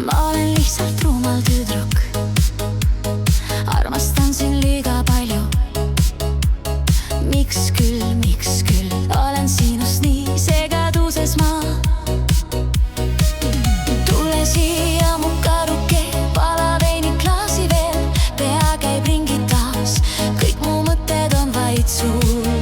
Ma olen lihtsalt rumal tüdruk, armastan sind liiga palju. Miks küll, olen sinust nii segaduses ma. Tule siia mu karuke, vala veiniklaasi veel. Pea käib ringi taas, kõik mu mõtted on vaid sul.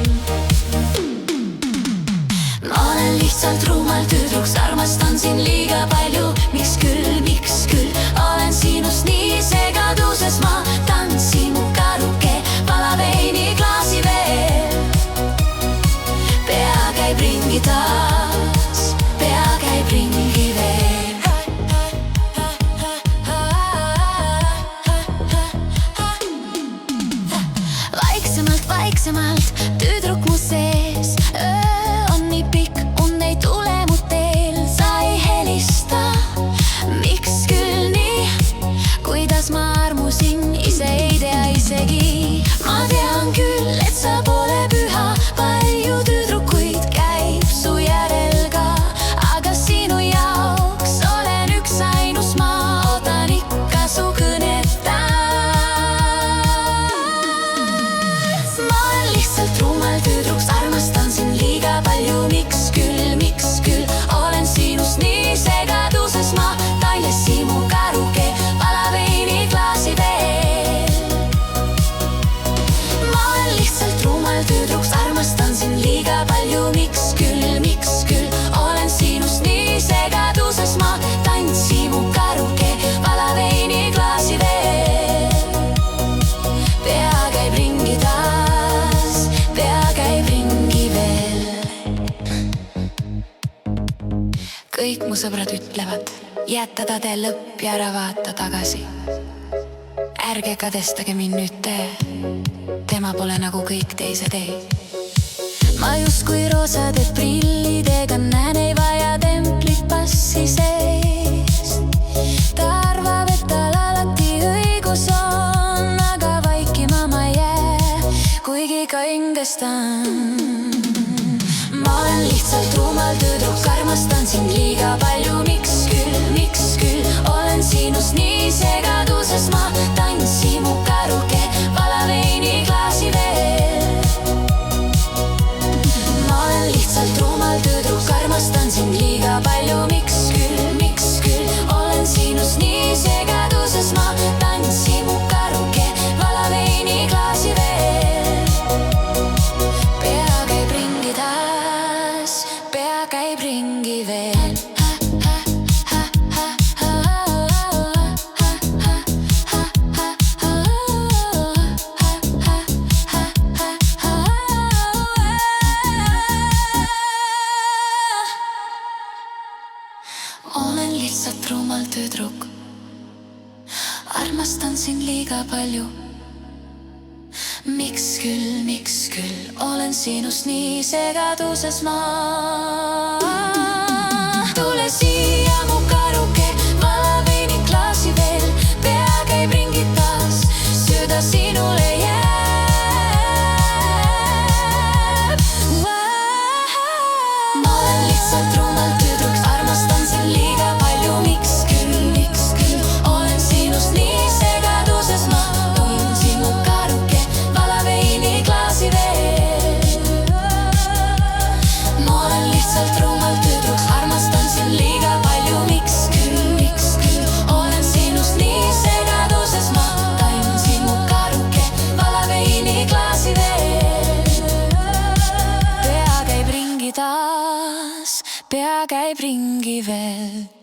Ma olen lihtsalt rumal tüdruk, armastan sind liiga palju. Miks küll, olen sinust nii segaduses ma. Tantsi mu karuke, vala veiniklaasi veel. Pea käib ringi taas, pea käib ringi veel. Vaiksemalt, tüdruk mu sees. Öö on nii pikk, und ei tule mu teel. Sa ei helista, miks küll nii? Kuidas ma armusin, ise ei tea isegi. Ma tean küll, et sa pole püha. Palju tüdrukuid käib su järel ka. Aga sinu jaoks olen üks ainus ma. Ootan ikka su kõnet rumal tüdruks, armastan sind liiga palju. Miks küll, olen sinust nii segaduses ma. Tailesi mu karuke, vala veiniklaasi veel. Ma olen lihtsalt rumal tüdruks, armastan sind liiga palju. Miks küll, olen sinust nii segaduses ma. Tantsi mu karuke, vala veiniklaasi veel. Pea käib ringi taas, pea käib ringi veel. Kõik mu sõbrad ütlevad, jäta tade lõpp ja ära vaata tagasi. Ärge kadestage mind nüüd tee, tema pole nagu kõik teised ei. Ma justkui roosade prillidega näen, ei vaja templit passi seest. Ta arvab, et tal alati õigus on, aga vaikima ma ei jää, kuigi ka hingestan. Ma olen lihtsalt rumal tüdruk, armastan sind liiga palju. Miks küll, olen sinust nii segaduses ma. Tantsi mu karuke, vala veiniklaasi veel. Ma olen lihtsalt rumal tüdruk, armastan sind liiga palju. Miks küll, olen sinust nii segaduses ma. Tantsi mu karuke, vala veiniklaasi veel. Pea käib ringi taas, pea käib ringi veel. Olen lihtsalt rumal tüdruk, armastan sind liiga palju. Miks küll, olen sinust nii segaduses ma. Tule siia mu karuke, vala veiniklaasi veel. Pea käib ringi taas, süda sinule jääb. Ma olen lihtsalt rumal tüdruk, armastan sind liiga palju. Miks küll, olen sinust nii segaduses ma. Tantsi mu karuke, vala veiniklaasi veel. Ma olen lihtsalt rumal tüdruk, armastan sind liiga palju. Miks küll, olen sinust nii segaduses ma. Tantsi mu karuke, vala veiniklaasi veel. Pea käib ringi taas, pea käib ringi veel.